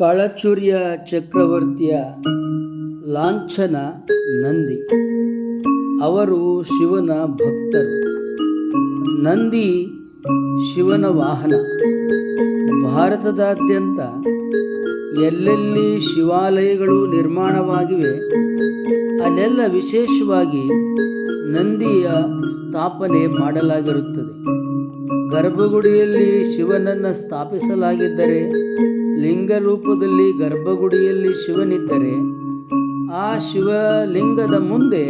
ಕಾಳಚೂರ್ಯ ಚಕ್ರವರ್ತಿಯ ಲಾಂಛನ ನಂದಿ. ಅವರು ಶಿವನ ಭಕ್ತರು. ನಂದಿ ಶಿವನ ವಾಹನ. ಭಾರತದಾದ್ಯಂತ ಎಲ್ಲೆಲ್ಲಿ ಶಿವಾಲಯಗಳು ನಿರ್ಮಾಣವಾಗಿವೆ ಅಲ್ಲೆಲ್ಲ ವಿಶೇಷವಾಗಿ ನಂದಿಯ ಸ್ಥಾಪನೆ ಮಾಡಲಾಗಿರುತ್ತದೆ. ಗರ್ಭಗುಡಿಯಲ್ಲಿ ಶಿವನನ್ನು ಸ್ಥಾಪಿಸಲಾಗಿದ್ದರೆ, ಲಿಂಗ ರೂಪದಲ್ಲಿ ಗರ್ಭಗುಡಿಯಲ್ಲಿ ಶಿವನಿದ್ದರೆ, ಆ ಶಿವಲಿಂಗದ ಮುಂದೆ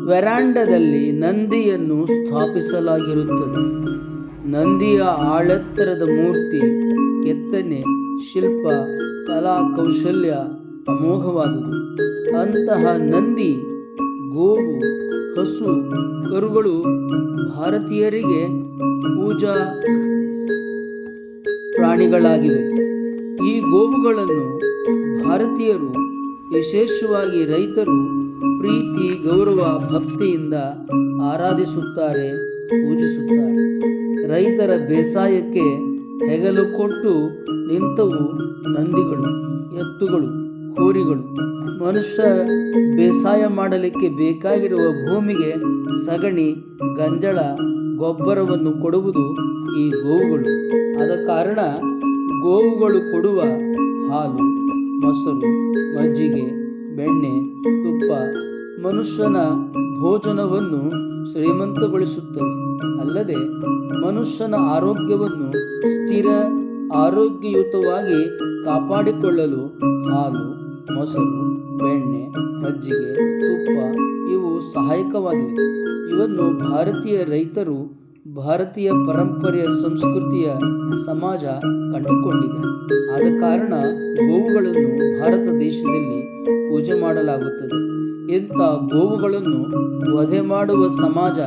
ವೆರಾಂಡದಲ್ಲಿ ನಂದಿಯನ್ನು ಸ್ಥಾಪಿಸಲಾಗಿರುತ್ತದೆ. ನಂದಿಯ ಆಳೆತ್ತರದ ಮೂರ್ತಿ, ಕೆತ್ತನೆ, ಶಿಲ್ಪ, ಕಲಾ ಕೌಶಲ್ಯ ಅಮೋಘವಾದುದು. ಅಂತಹ ನಂದಿ, ಗೋವು, ಹಸು, ಕರುಗಳು ಭಾರತೀಯರಿಗೆ ಪೂಜಾ ಪ್ರಾಣಿಗಳಾಗಿವೆ. ಈ ಗೋವುಗಳನ್ನು ಭಾರತೀಯರು, ವಿಶೇಷವಾಗಿ ರೈತರು ಪ್ರೀತಿ, ಗೌರವ, ಭಕ್ತಿಯಿಂದ ಆರಾಧಿಸುತ್ತಾರೆ, ಪೂಜಿಸುತ್ತಾರೆ. ರೈತರ ಬೇಸಾಯಕ್ಕೆ ಹೆಗಲು ಕೊಟ್ಟು ನಿಂತವು ನಂದಿಗಳು, ಎತ್ತುಗಳು, ಹೋರಿಗಳು. ಮನುಷ್ಯ ಬೇಸಾಯ ಮಾಡಲಿಕ್ಕೆ ಬೇಕಾಗಿರುವ ಭೂಮಿಗೆ ಸಗಣಿ, ಗಂಜಳ, ಗೊಬ್ಬರವನ್ನು ಕೊಡುವುದು ಈ ಗೋವುಗಳು. ಆದ ಕಾರಣ ಗೋವುಗಳು ಕೊಡುವ ಹಾಲು, ಮೊಸರು, ಮಜ್ಜಿಗೆ, ಬೆಣ್ಣೆ, ತುಪ್ಪ ಮನುಷ್ಯನ ಭೋಜನವನ್ನು ಶ್ರೀಮಂತಗೊಳಿಸುತ್ತವೆ. ಅಲ್ಲದೆ ಮನುಷ್ಯನ ಆರೋಗ್ಯವನ್ನು ಸ್ಥಿರ, ಆರೋಗ್ಯಯುತವಾಗಿ ಕಾಪಾಡಿಕೊಳ್ಳಲು ಹಾಲು, ಮೊಸರು, ಬೆಣ್ಣೆ, ಮಜ್ಜಿಗೆ, ತುಪ್ಪ ಇವು ಸಹಾಯಕವಾಗಿವೆ. ಇವನ್ನು ಭಾರತೀಯ ರೈತರು, ಭಾರತೀಯ ಪರಂಪರೆಯ, ಸಂಸ್ಕೃತಿಯ ಸಮಾಜ ಕಂಡುಕೊಂಡಿದೆ. ಆದ ಕಾರಣ ಗೋವುಗಳನ್ನು ಭಾರತ ದೇಶದಲ್ಲಿ ಪೂಜೆ ಮಾಡಲಾಗುತ್ತದೆ. ಇಂಥ ಗೋವುಗಳನ್ನು ವಧೆ ಮಾಡುವ ಸಮಾಜ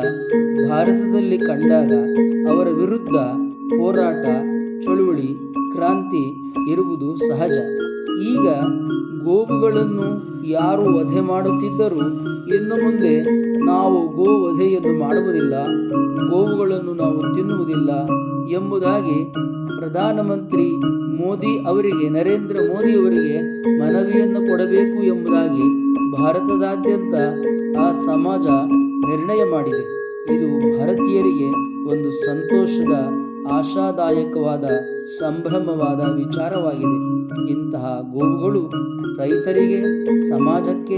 ಭಾರತದಲ್ಲಿ ಕಂಡಾಗ ಅವರ ವಿರುದ್ಧ ಹೋರಾಟ, ಚಳುವಳಿ, ಕ್ರಾಂತಿ ಇರುವುದು ಸಹಜ. ಈಗ ಗೋವುಗಳನ್ನು ಯಾರು ವಧೆ ಮಾಡುತ್ತಿದ್ದರೂ ಇನ್ನು ಮುಂದೆ ನಾವು ಗೋವಧೆಯನ್ನು ಮಾಡುವುದಿಲ್ಲ, ಗೋವುಗಳನ್ನು ನಾವು ತಿನ್ನುವುದಿಲ್ಲ ಎಂಬುದಾಗಿ ಪ್ರಧಾನಮಂತ್ರಿ ಮೋದಿ ಅವರಿಗೆ, ನರೇಂದ್ರ ಮೋದಿ ಅವರಿಗೆ ಮನವಿಯನ್ನು ಕೊಡಬೇಕು ಎಂಬುದಾಗಿ ಭಾರತದಾದ್ಯಂತ ಆ ಸಮಾಜ ನಿರ್ಣಯ ಮಾಡಿದೆ. ಇದು ಭಾರತೀಯರಿಗೆ ಒಂದು ಸಂತೋಷದ, ಆಶಾದಾಯಕವಾದ, ಸಂಭ್ರಮವಾದ ವಿಚಾರವಾಗಿದೆ. ಇಂತಹ ಗೋವುಗಳು ರೈತರಿಗೆ, ಸಮಾಜಕ್ಕೆ,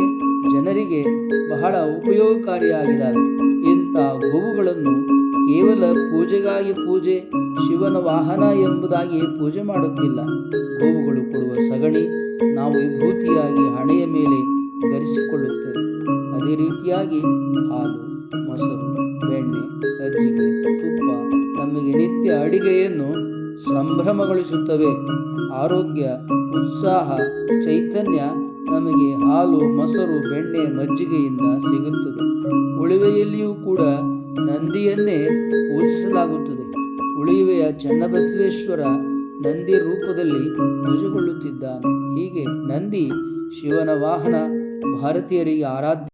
ಜನರಿಗೆ ಬಹಳ ಉಪಯೋಗಕಾರಿಯಾಗಿದ್ದಾವೆ. ಇಂಥ ಗೋವುಗಳನ್ನು ಕೇವಲ ಪೂಜೆಗಾಗಿ ಪೂಜೆ, ಶಿವನ ವಾಹನ ಎಂಬುದಾಗಿ ಪೂಜೆ ಮಾಡುತ್ತಿಲ್ಲ. ಗೋವುಗಳು ಕೊಡುವ ಸಗಣಿ ನಾವು ವಿಭೂತಿಯಾಗಿ ಹಣೆಯ ಮೇಲೆ ಧರಿಸಿಕೊಳ್ಳುತ್ತೇವೆ. ಅದೇ ರೀತಿಯಾಗಿ ಹಾಲು, ಮೊಸರು, ಬೆಣ್ಣೆ, ಮಜ್ಜಿಗೆ, ತುಪ್ಪ ನಮಗೆ ನಿತ್ಯ ಅಡಿಗೆಯನ್ನು ಸಂಭ್ರಮಗೊಳಿಸುತ್ತವೆ. ಆರೋಗ್ಯ, ಉತ್ಸಾಹ, ಚೈತನ್ಯ ನಮಗೆ ಹಾಲು, ಮೊಸರು, ಬೆಣ್ಣೆ, ಮಜ್ಜಿಗೆಯಿಂದ ಸಿಗುತ್ತದೆ. ಉಳಿವೆಯಲ್ಲಿಯೂ ಕೂಡ ನಂದಿಯನ್ನೇ ಪೂಜಿಸಲಾಗುತ್ತದೆ. ಉಳಿವೆಯ ಚನ್ನಬಸವೇಶ್ವರ ನಂದಿ ರೂಪದಲ್ಲಿ ಪೂಜೆಗೊಳ್ಳುತ್ತಿದ್ದಾನೆ. ಹೀಗೆ ನಂದಿ ಶಿವನ ವಾಹನ, ಭಾರತೀಯರಿಗೆ ಆರಾಧ್ಯ.